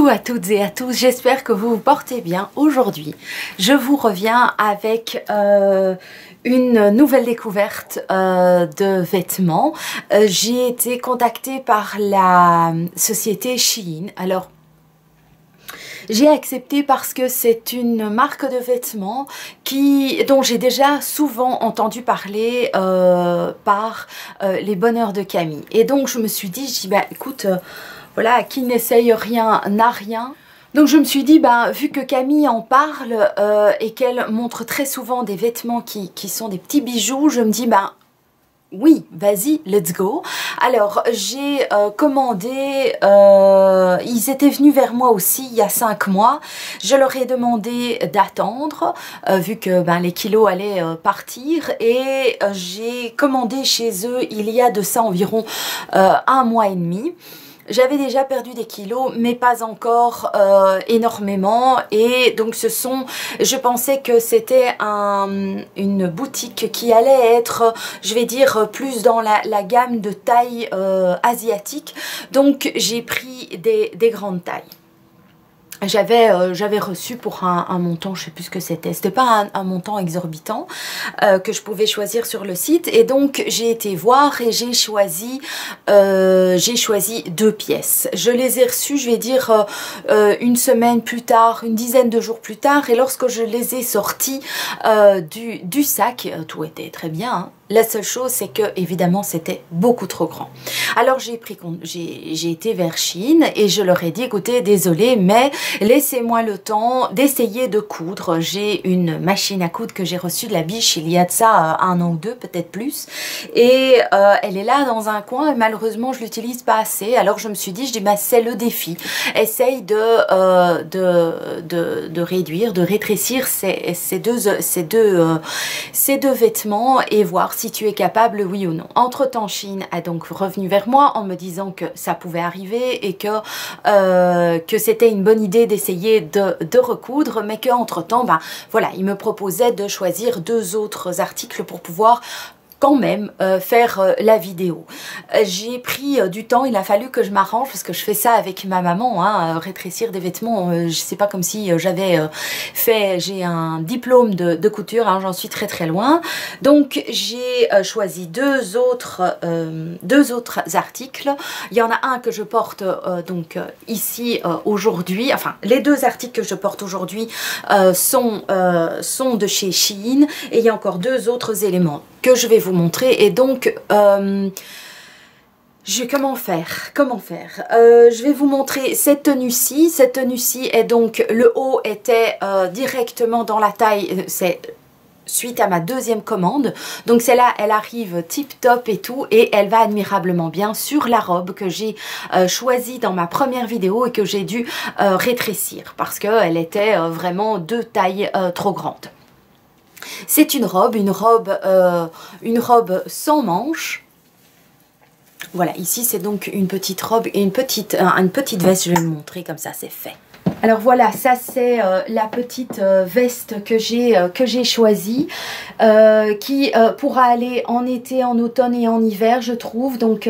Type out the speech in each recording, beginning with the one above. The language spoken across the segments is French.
Coucou à toutes et à tous, j'espère que vous vous portez bien. Aujourd'hui, je vous reviens avec une nouvelle découverte de vêtements. J'ai été contactée par la société Shein. Alors, j'ai accepté parce que c'est une marque de vêtements dont j'ai déjà souvent entendu parler par les bonheurs de Camille. Et donc je me suis dit, bah écoute, voilà, qui n'essaye rien n'a rien. Donc je me suis dit, bah, vu que Camille en parle et qu'elle montre très souvent des vêtements qui sont des petits bijoux, je me dis, bah oui, vas-y, let's go. Alors, j'ai commandé, ils étaient venus vers moi aussi il y a 5 mois. Je leur ai demandé d'attendre, vu que ben, les kilos allaient partir. Et j'ai commandé chez eux il y a de ça environ 1 mois et demi. J'avais déjà perdu des kilos, mais pas encore énormément. Et donc je pensais que c'était une boutique qui allait être, je vais dire, plus dans la gamme de taille asiatique. Donc j'ai pris des grandes tailles. J'avais reçu pour un montant, je sais plus ce que c'était pas un montant exorbitant que je pouvais choisir sur le site, et donc j'ai été voir et j'ai choisi 2 pièces. Je les ai reçues, je vais dire, une semaine plus tard, une dizaine de jours plus tard, et lorsque je les ai sorties du sac, tout était très bien, hein. La seule chose, c'est que évidemment c'était beaucoup trop grand. Alors j'ai été vers Shein et je leur ai dit, écoutez, désolé, mais laissez-moi le temps d'essayer de coudre. J'ai une machine à coudre que j'ai reçue de la Biche il y a de ça 1 an ou 2, peut-être plus, et elle est là dans un coin et malheureusement je l'utilise pas assez. Alors je me suis dit, bah, c'est le défi. Essaye de réduire, de rétrécir ces deux vêtements et voir si tu es capable, oui ou non. Entre temps, Shein a donc revenu vers moi en me disant que ça pouvait arriver et que c'était une bonne idée d'essayer de recoudre, mais qu'entre temps, ben, voilà, il me proposait de choisir 2 autres articles pour pouvoir quand même faire la vidéo. J'ai pris du temps, il a fallu que je m'arrange parce que je fais ça avec ma maman, hein, rétrécir des vêtements, je sais pas, comme si j'avais j'ai un diplôme de couture, hein, j'en suis très loin. Donc j'ai choisi 2 autres articles. Il y en a un que je porte donc ici aujourd'hui, enfin les 2 articles que je porte aujourd'hui sont de chez Shein, et il y a encore 2 autres éléments que je vais vous montrer. Et donc comment faire je vais vous montrer cette tenue-ci. Cette tenue-ci est donc, le haut était directement dans la taille, c'est suite à ma 2e commande. Donc celle-là, elle arrive tip top et tout, et elle va admirablement bien sur la robe que j'ai choisie dans ma première vidéo et que j'ai dû rétrécir parce qu'elle était vraiment 2 tailles trop grandes. C'est une robe sans manches. Voilà, ici c'est donc une petite robe et une petite veste. Je vais vous montrer, comme ça c'est fait. Alors voilà, ça c'est la petite veste que j'ai choisie, qui pourra aller en été, en automne et en hiver, je trouve. Donc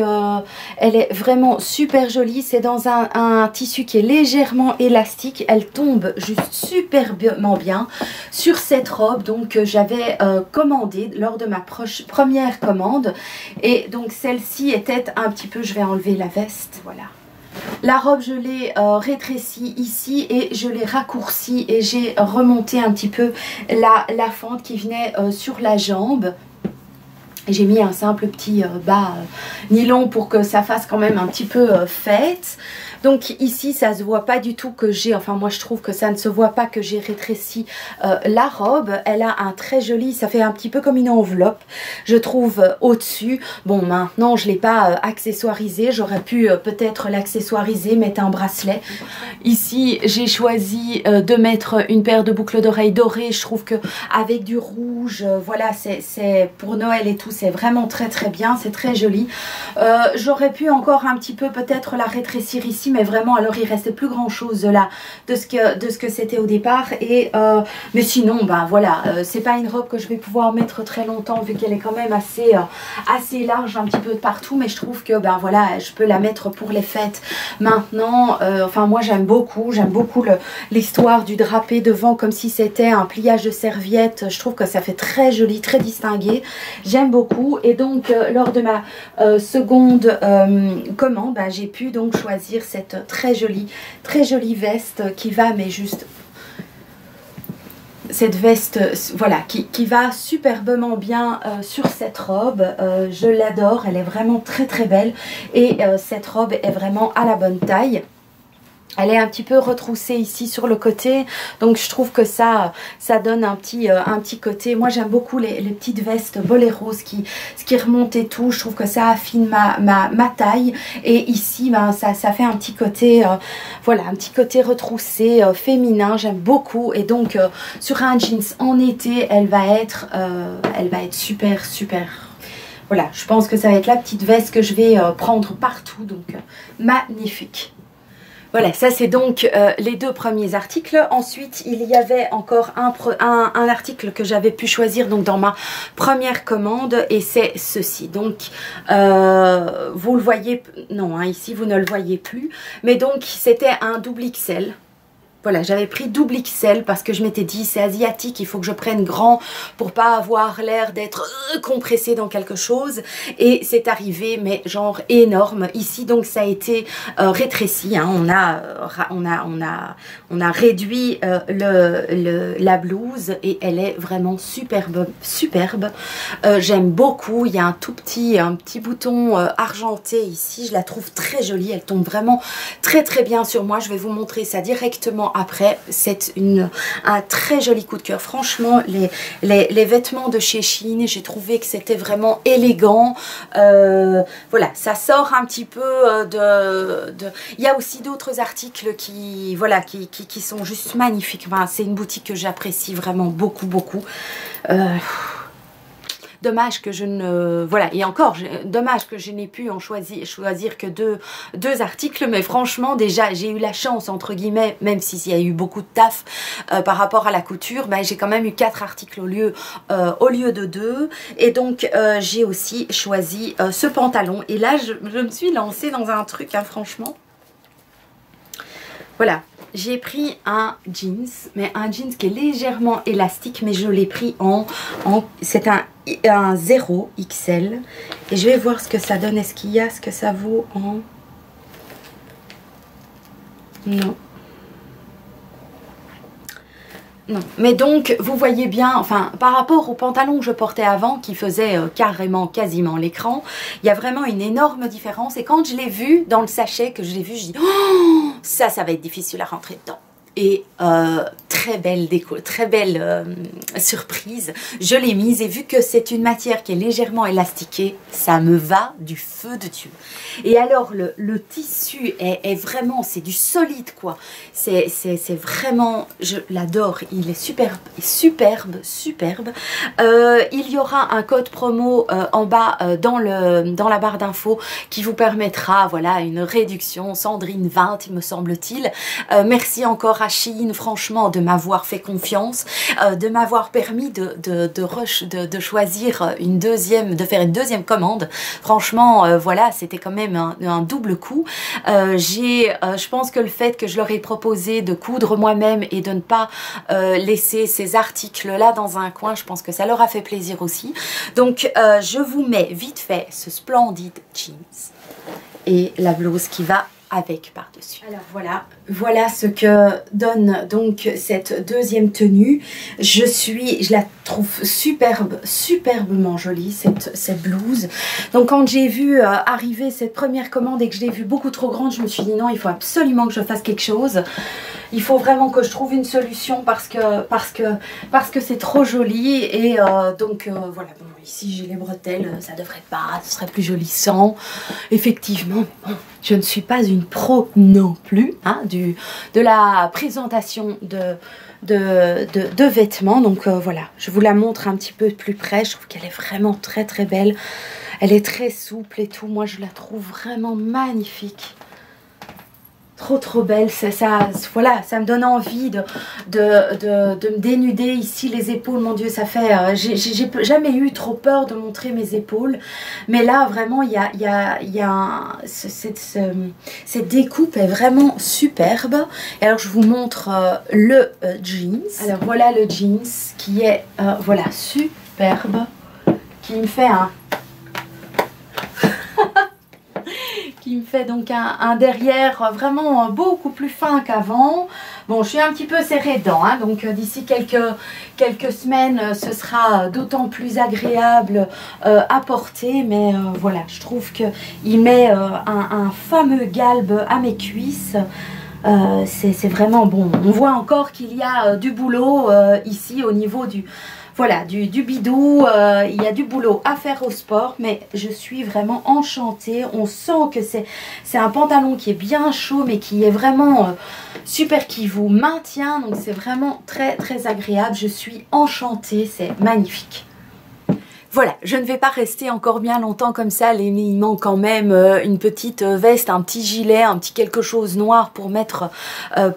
elle est vraiment super jolie. C'est dans un tissu qui est légèrement élastique. Elle tombe juste superbement bien sur cette robe, donc j'avais commandé lors de ma première commande. Et donc celle-ci était un petit peu, je vais enlever la veste, voilà. La robe, je l'ai rétrécie ici et je l'ai raccourcie, et j'ai remonté un petit peu la fente qui venait sur la jambe. J'ai mis un simple petit bas nylon pour que ça fasse quand même un petit peu fête. Donc ici, ça se voit pas du tout que j'ai, enfin moi je trouve que ça ne se voit pas que j'ai rétréci la robe. Elle a un très joli, ça fait un petit peu comme une enveloppe, je trouve, au-dessus. Bon, maintenant je l'ai pas accessoirisé, j'aurais pu peut-être l'accessoiriser, mettre un bracelet. Ici, j'ai choisi de mettre une paire de boucles d'oreilles dorées. Je trouve que avec du rouge, voilà, c'est pour Noël et tout, c'est vraiment très bien, c'est très joli. J'aurais pu encore un petit peu peut-être la rétrécir ici, aussi, mais vraiment, alors il restait plus grand chose de ce que c'était au départ. Et mais sinon, ben voilà, c'est pas une robe que je vais pouvoir mettre très longtemps vu qu'elle est quand même assez large un petit peu de partout, mais je trouve que ben voilà, je peux la mettre pour les fêtes maintenant. Enfin moi j'aime beaucoup l'histoire du drapé devant comme si c'était un pliage de serviette. Je trouve que ça fait très joli, très distingué, j'aime beaucoup. Et donc lors de ma seconde commande, ben, j'ai pu donc choisir cette très jolie veste qui va, mais juste cette veste, voilà, qui va superbement bien sur cette robe. Je l'adore, elle est vraiment très très belle et cette robe est vraiment à la bonne taille. Elle est un petit peu retroussée ici sur le côté, donc je trouve que ça donne un petit côté. Moi j'aime beaucoup les petites vestes boléro, ce qui remonte et tout. Je trouve que ça affine ma taille. Et ici ben, ça fait un petit côté, voilà, un petit côté retroussé, féminin. J'aime beaucoup. Et donc sur un jeans en été, elle va être super. Voilà, je pense que ça va être la petite veste que je vais prendre partout. Donc magnifique. Voilà, ça c'est donc les deux premiers articles. Ensuite, il y avait encore un article que j'avais pu choisir donc dans ma première commande et c'est ceci. Donc, vous le voyez, non, hein, ici vous ne le voyez plus. Mais donc, c'était un double XL. Voilà, j'avais pris double XL parce que je m'étais dit c'est asiatique, il faut que je prenne grand pour pas avoir l'air d'être compressée dans quelque chose. Et c'est arrivé, mais genre énorme. Ici donc ça a été rétréci, hein. On a réduit la blouse et elle est vraiment superbe. J'aime beaucoup. Il y a un petit bouton argenté ici. Je la trouve très jolie. Elle tombe vraiment très bien sur moi. Je vais vous montrer ça directement après. C'est un très joli coup de cœur. Franchement, les vêtements de chez Shein, j'ai trouvé que c'était vraiment élégant. Voilà, ça sort un petit peu Il y a aussi d'autres articles qui sont juste magnifiques. Enfin, c'est une boutique que j'apprécie vraiment beaucoup. Dommage que je ne... Voilà, et encore, dommage que je n'ai pu en choisir que deux articles, mais franchement, déjà, j'ai eu la chance, entre guillemets, même s'il y a eu beaucoup de taf par rapport à la couture, ben, j'ai quand même eu 4 articles au lieu de 2. Et donc, j'ai aussi choisi ce pantalon. Et là, je me suis lancée dans un truc, hein, franchement. Voilà, j'ai pris un jeans, mais un jeans qui est légèrement élastique, mais je l'ai pris c'est un 0 XL. Et je vais voir ce que ça donne, est-ce qu'il y a ce que ça vaut en... Non, mais donc vous voyez bien, enfin par rapport au pantalon que je portais avant qui faisait quasiment l'écran, il y a vraiment une énorme différence. Et quand je l'ai vu dans le sachet, je dis oh, ça va être difficile à rentrer dedans. Et très belle déco, très belle surprise. Je l'ai mise et vu que c'est une matière qui est légèrement élastiquée, ça me va du feu de Dieu. Et alors le tissu est vraiment, c'est du solide quoi. C'est vraiment, je l'adore, il est superbe. Il y aura un code promo en bas dans la barre d'infos qui vous permettra, voilà, une réduction Sandrine 20 il me semble-t-il. Merci encore à Shein franchement de m'avoir fait confiance, de m'avoir permis de choisir de faire une deuxième commande. Franchement voilà, c'était quand même un double coup. Je pense que le fait que je leur ai proposé de coudre moi-même et de ne pas laisser ces articles là dans un coin, je pense que ça leur a fait plaisir aussi. Donc je vous mets vite fait ce splendide jeans et la blouse qui va avec par-dessus. Alors voilà ce que donne donc cette deuxième tenue. Je la trouve superbement jolie cette blouse. Donc quand j'ai vu arriver cette première commande et que je l'ai vue beaucoup trop grande, je me suis dit non, il faut absolument que je fasse quelque chose. Il faut vraiment que je trouve une solution parce que c'est trop joli. Et donc voilà, bon, ici j'ai les bretelles, ça devrait pas, ce serait plus joli sans. Effectivement, bon, je ne suis pas une pro non plus hein, de la présentation de vêtements. Donc voilà, je vous la montre un petit peu plus près. Je trouve qu'elle est vraiment très belle. Elle est très souple et tout. Moi je la trouve vraiment magnifique. trop belle, voilà, ça me donne envie de me dénuder ici les épaules. Mon Dieu, ça fait, j'ai jamais eu trop peur de montrer mes épaules, mais là vraiment cette découpe est vraiment superbe. Et alors je vous montre le jeans. Alors voilà le jeans qui est voilà, superbe, qui me fait un qui me fait donc un derrière vraiment beaucoup plus fin qu'avant. Bon, je suis un petit peu serrée dedans, hein, donc d'ici quelques semaines, ce sera d'autant plus agréable à porter. Mais voilà, je trouve qu'il met un fameux galbe à mes cuisses. C'est vraiment bon. On voit encore qu'il y a du boulot ici au niveau du... Voilà, du bidou, il y a du boulot à faire au sport, mais je suis vraiment enchantée. On sent que c'est un pantalon qui est bien chaud, mais qui est vraiment super, qui vous maintient. Donc c'est vraiment très agréable. Je suis enchantée, c'est magnifique. Voilà, je ne vais pas rester encore bien longtemps comme ça. Il manque quand même une petite veste, un petit gilet, un petit quelque chose noir pour mettre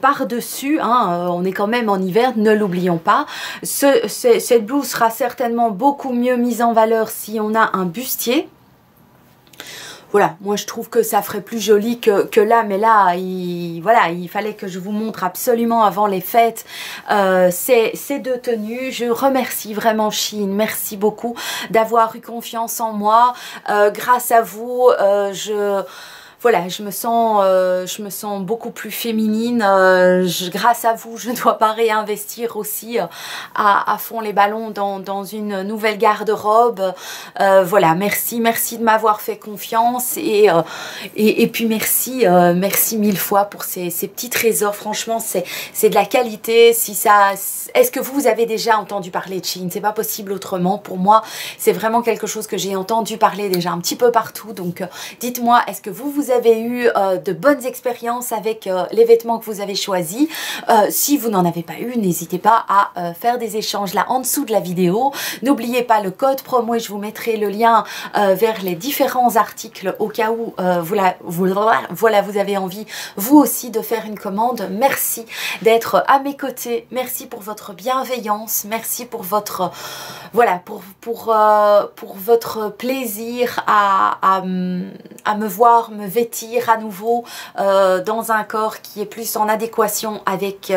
par-dessus. Hein. On est quand même en hiver, ne l'oublions pas. Cette blouse sera certainement beaucoup mieux mise en valeur si on a un bustier. Voilà, moi je trouve que ça ferait plus joli que là, mais là, voilà, il fallait que je vous montre absolument avant les fêtes ces deux tenues. Je remercie vraiment Shein, merci beaucoup d'avoir eu confiance en moi. Grâce à vous, voilà, je me sens beaucoup plus féminine. Grâce à vous, je ne dois pas réinvestir aussi à fond les ballons dans une nouvelle garde-robe. Voilà, merci de m'avoir fait confiance et puis merci mille fois pour ces petits trésors. Franchement, c'est de la qualité. Est-ce que vous avez déjà entendu parler de Shein? C'est pas possible autrement. Pour moi, c'est vraiment quelque chose que j'ai entendu parler déjà un petit peu partout. Donc, dites-moi, est-ce que vous avez eu de bonnes expériences avec les vêtements que vous avez choisis? Si vous n'en avez pas eu, n'hésitez pas à faire des échanges là en dessous de la vidéo. N'oubliez pas le code promo et je vous mettrai le lien vers les différents articles au cas où vous avez envie vous aussi de faire une commande. Merci d'être à mes côtés, merci pour votre bienveillance, merci pour votre pour votre plaisir à me voir me vêtir à nouveau dans un corps qui est plus en adéquation avec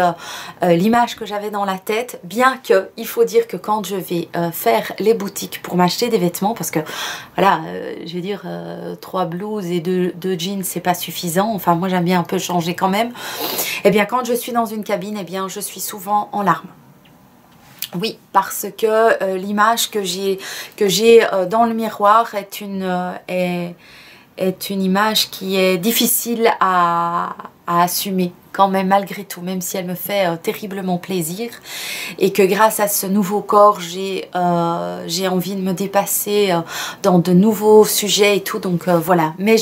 l'image que j'avais dans la tête. Bien que il faut dire que quand je vais faire les boutiques pour m'acheter des vêtements, parce que voilà, je veux dire 3 blouses et 2 jeans c'est pas suffisant, enfin moi j'aime bien un peu changer quand même, et bien quand je suis dans une cabine, et bien je suis souvent en larmes. Oui, parce que l'image que j'ai dans le miroir est une image qui est difficile à assumer quand même malgré tout, même si elle me fait terriblement plaisir, et que grâce à ce nouveau corps j'ai envie de me dépasser dans de nouveaux sujets et tout, donc voilà. Mais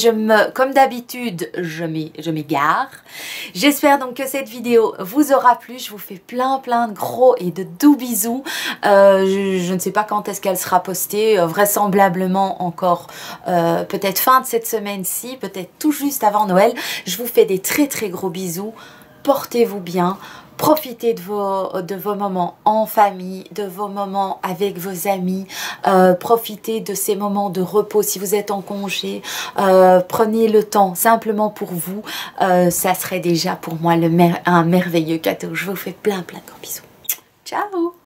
comme d'habitude je m'égare. J'espère donc que cette vidéo vous aura plu. Je vous fais plein de gros et de doux bisous. Je ne sais pas quand est-ce qu'elle sera postée, vraisemblablement encore peut-être fin de cette semaine-ci, peut-être tout juste avant Noël. Je vous fais des très gros bisous. Portez-vous bien, profitez de vos moments en famille, de vos moments avec vos amis, profitez de ces moments de repos si vous êtes en congé, prenez le temps simplement pour vous, ça serait déjà pour moi un merveilleux cadeau. Je vous fais plein de gros bisous. Ciao!